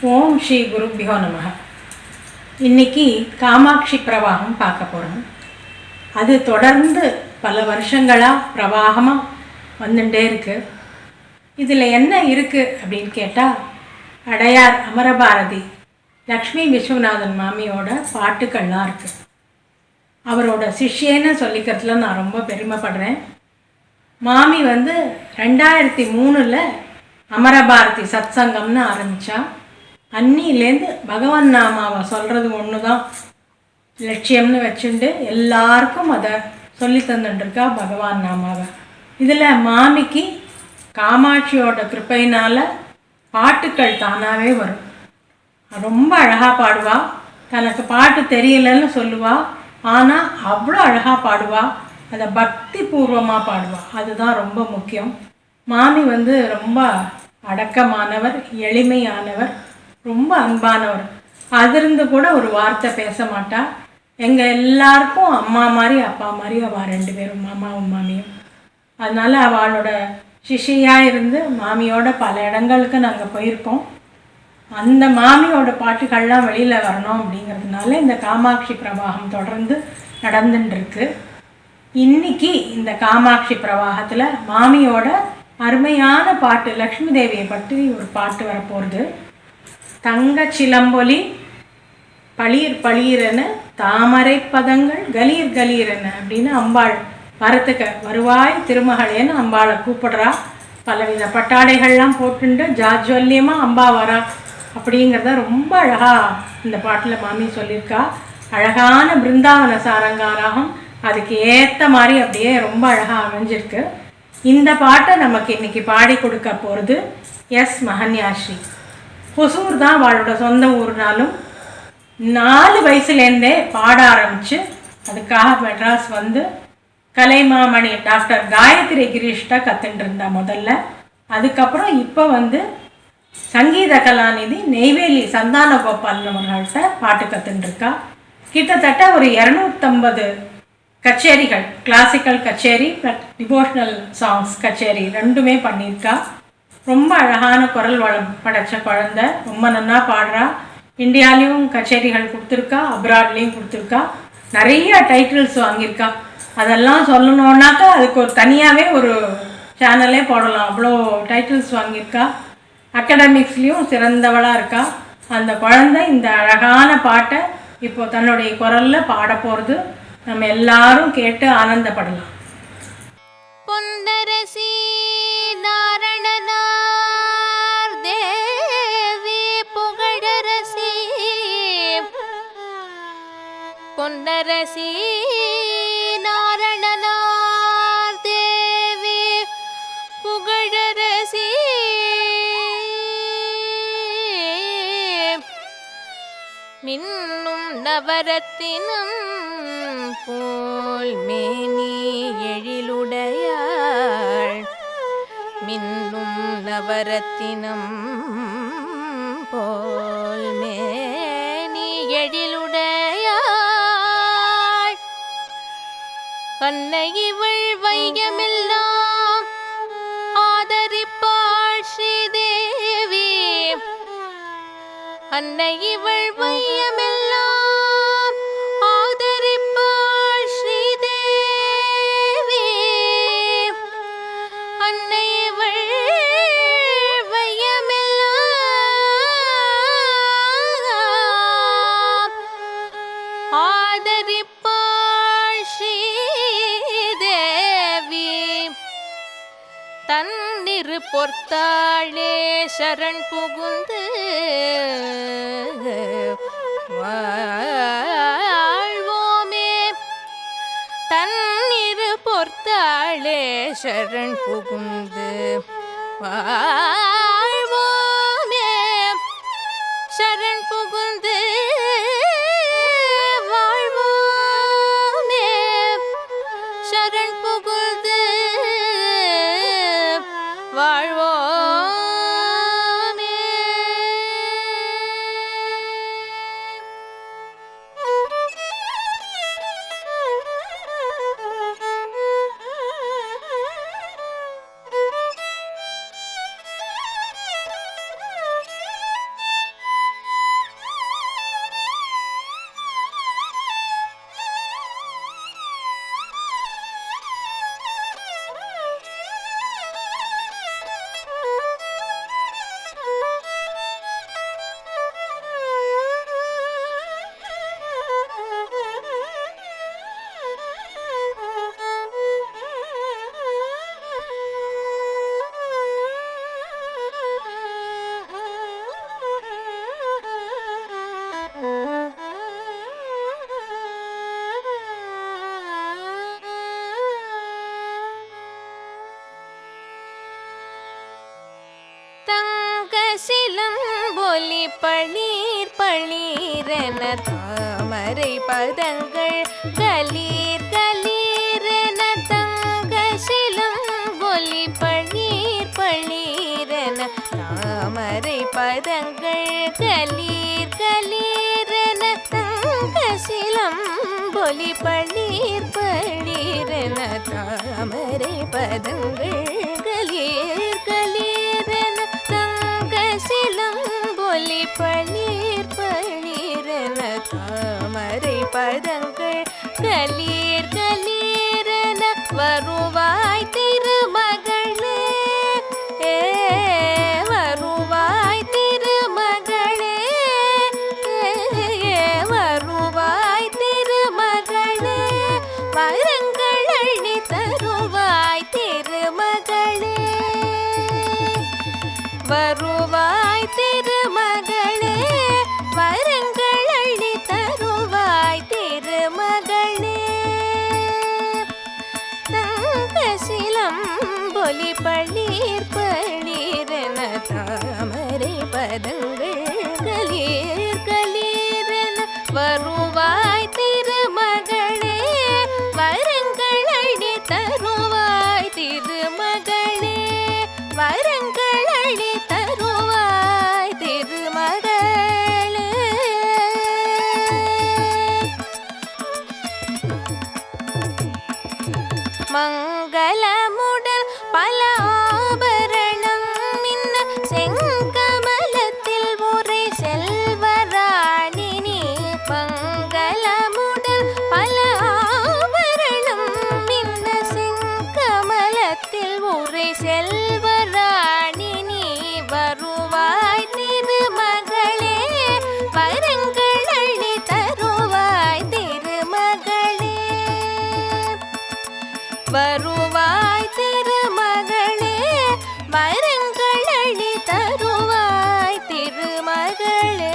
ஓம் ஸ்ரீ குருபியோ நமக. இன்றைக்கி காமாட்சி பிரவாகம் பார்க்க போகிறோம். அது தொடர்ந்து பல வருஷங்களாக பிரவாகமாக வந்துட்டே இருக்குது. இதில் என்ன இருக்குது அப்படின்னு கேட்டால், அடையார் அமரபாரதி லக்ஷ்மி விஸ்வநாதன் மாமியோட பாட்டுக்கள்லாம் இருக்குது. அவரோட சிஷ்யன்னு சொல்லிக்கிறதுல நான் ரொம்ப பெருமைப்படுறேன். மாமி 2003 அமரபாரதி சத்சங்கம்னு ஆரம்பித்தா. அன்னிலேருந்து பகவான் நாமாவை சொல்கிறது ஒன்று தான் லட்சியம்னு வச்சுட்டு எல்லாருக்கும் அதை சொல்லி தந்துட்டுருக்கா பகவான் நாமாவை. இதில் மாமிக்கு காமாட்சியோட கிருப்பையினால் பாட்டுக்கள் தானாகவே வரும். ரொம்ப அழகாக பாடுவாள். தனக்கு பாட்டு தெரியலன்னு சொல்லுவாள், ஆனால் அவ்வளோ அழகாக பாடுவாள். அதை பக்தி பூர்வமாக பாடுவாள். அதுதான் ரொம்ப முக்கியம். மாமி ரொம்ப அடக்கமானவர், எளிமையானவர், ரொம்ப அன்பானவர். அதிருந்து கூட ஒரு வார்த்தை பேச மாட்டா. எங்கள் எல்லாருக்கும் அம்மா மாதிரி அப்பா மாதிரி அவள் 2 பேரும், மாமாவும் மாமியும். அதனால் அவளோட சிஷியாக இருந்து மாமியோட பல இடங்களுக்கு நாங்கள் போயிருக்கோம். அந்த மாமியோட பாட்டுகள்லாம் வெளியில் வரணும் அப்படிங்கிறதுனால இந்த காமாட்சி பிரவாகம் தொடர்ந்து நடந்துட்டுருக்கு. இன்றைக்கி இந்த காமாட்சி பிரவாகத்தில் மாமியோட அருமையான பாட்டு, லக்ஷ்மி தேவியை பற்றி ஒரு பாட்டு வரப்போகிறது. தங்க சிலம்பொலி பளீர் பளீரென தாமரை பதங்கள் கலீர் கலீரென அப்படின்னு அம்பாள் வரத்துக்கு வருவாய் திருமகளேன்னு அம்பாளை கூப்பிடுறா. பலவித பட்டாடைகள்லாம் போட்டுண்டு ஜாஜ்வல்யமாக அம்பா வரா அப்படிங்கிறத ரொம்ப அழகாக இந்த பாட்டில் மாமி சொல்லியிருக்கா. அழகான பிருந்தாவன சாரங்காராகம் அதுக்கு ஏற்ற மாதிரி அப்படியே ரொம்ப அழகாக அமைஞ்சிருக்கு. இந்த பாட்டை நமக்கு இன்றைக்கி பாடி கொடுக்க போகிறது எஸ் மகன்யாஸ்ரீ. ஹொசூர் தான் அவளோட சொந்த ஊர்னாலும் 4 வயசுலேருந்தே பாட ஆரம்பித்து அதுக்காக மெட்ராஸ் கலைமாமணி டாக்டர் காயத்ரி கிரீஷ்ட கற்றுட்டு இருந்தா முதல்ல. அதுக்கப்புறம் இப்போ சங்கீத கலாநிதி நெய்வேலி சந்தான கோபால் அவர்கள்ட்ட பாட்டு கற்றுட்டுருக்கா. கிட்டத்தட்ட ஒரு 250 கச்சேரிகள், கிளாசிக்கல் கச்சேரி டிவோஷனல் சாங்ஸ் கச்சேரி 2மே பண்ணியிருக்கா. ரொம்ப அழகான குரல் வளம் படைத்த குழந்தை, ரொம்ப நல்லா பாடுறா. இந்தியாலேயும் கச்சேரிகள் கொடுத்துருக்கா, அப்ராட்லேயும் கொடுத்துருக்கா. நிறைய டைட்டில்ஸ் வாங்கியிருக்கா. அதெல்லாம் சொல்லணுன்னாக்கா அதுக்கு ஒரு தனியாகவே ஒரு சேனலே போடலாம், அவ்வளோ டைட்டில்ஸ் வாங்கியிருக்கா. அகாடமிக்ஸ்லேயும் சிறந்தவளாக இருக்கா. அந்த குழந்தை இந்த அழகான பாட்டை இப்போ தன்னுடைய குரலில் பாட போகிறது. நம்ம எல்லாரும் கேட்டு ஆனந்தப்படலாம். பொன்னரசி நாரணனார் தேவி புகழரசி, பொன்னரசி நாரணனார் தேவி புகழரசி, மின்னும் நவரத்தினம் போல் மேனி எழிலுடையாள், மின்னும் நவரத்தினம் போல் மேனி எழிலுடையாள், அன்னை இவள் வையமெல்லாம் ஆதரிப்பாள் ஸ்ரீதேவி, அன்னை இவள் வையமெல்லாம் ஆதரிப்பாள் ஸ்ரீதேவி, அன்னை இவள் வையமெல்லாம் ஆதரிப்பாள் ஸ்ரீதேவி, தன்னிரு பொர்த்தாளே சரண் புகுந்து வாழ்வோமே, தன்னிரு பொர்த்தாளே சரண் புகுந்து வாழ்வோமே, சரண் புகுந்து வாழ்வோமே, சரண் புகுந்து வாழ்வோமே. பொலி பளீர் பளீரென தாமரை பதங்கள் கலீர் கலீரென தங்கசிலம் பொலி பளீர் பளீரென தாமரை பதங்கள் கலீர் கலீரென தங்கசிலம் பொலி பளீர் பளீரென தாமரை பதங்கள் கலீர் கலீரென தங்கசிலம் பொலி பளீர் பளீரென தாமரை பதங்கள் கலீர் கலீரென வருவாய் திருமகளே வருவாய் திருமகளே வருவாய் திருமகளே வரங்கள் அள்ளி தருவாய் திருமகளே வருவாய் திருமகளே வரங்கள் அள்ளி தருவாய் திருமகளே தங்கசிலம் பொலி பளீர் பளீரென தாமரை பதங்கள் கலீர் கலீரென வருவாய் திருமகளே வரங்கள் அள்ளி தருவாய் திருமகளே வரங்கள் அள்ளி தருவாய் திருமகளே மங்களமுடன் பல ஆபரணம் மின்ன செங்கமலத்தில் உரை செல்வராணி நீ மங்களமுடன் பல ஆபரணம் மின்ன செங்கமலத்தில் உரை செல்வராணி நீ வருவாய் திருமகளே வரங்கள் அள்ளி தருவாய் திருமகளே வருவாய் திருமகளே வரங்கள் அள்ளி தருவாய் திருமகளே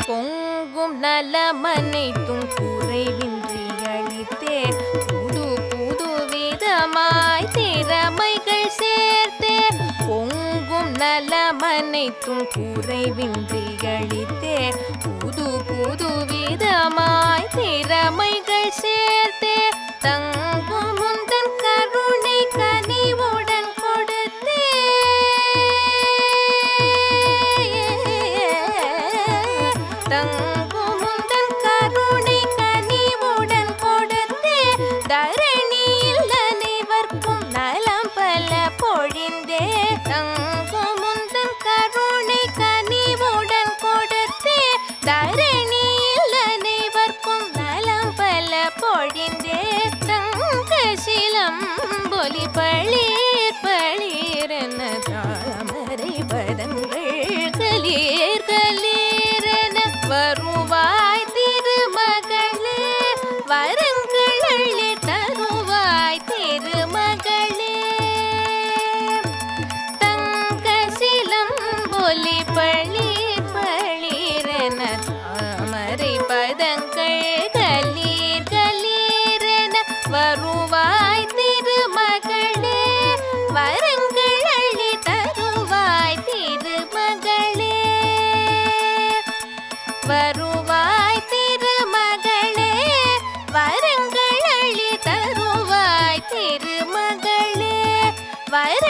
பொங்கும் நலமனைத்தும் குறைவின்றி அளித்தே புது புது விதமாய் திறமைகள் சேர்த்தே பொங்கும் நலமனைத்தும் குறைவின்றி அளித்தே புது புது விதமாய் திறமைகள் சேர்த்தே தங்கும் முந்தன் கருணை கனிவுடன் கொடுத்தே தங்கும் முந்தன் கருணை கனிவுடன் கொடுத்தே தரணியில் அனைவர்க்கும் நலம் பல பொழிந்தே தங்கும் முந்தன் கருணை கனிவுடன் கொடுத்தே தரணியில் அனைவர்க்கும் நலம் பல பொழிந்தே தங்கசிலம் பொலி பளீர் பளீரென தாமரை பதங்கள் கலீர் கலீரென வருவாய் திருமகளே வரங்கள் அள்ளி தருவாய் திருமகளே தங்கசிலம் பொலி பளீர் பளீரென தாமரை பதங்கள் கலீர் கலீரென வருவாய் திருமகளே வரங்கள் அள்ளி தருவாய் திருமகளே வருவாய் திருமகளே வரங்கள் அள்ளி தருவாய் திருமகளே வர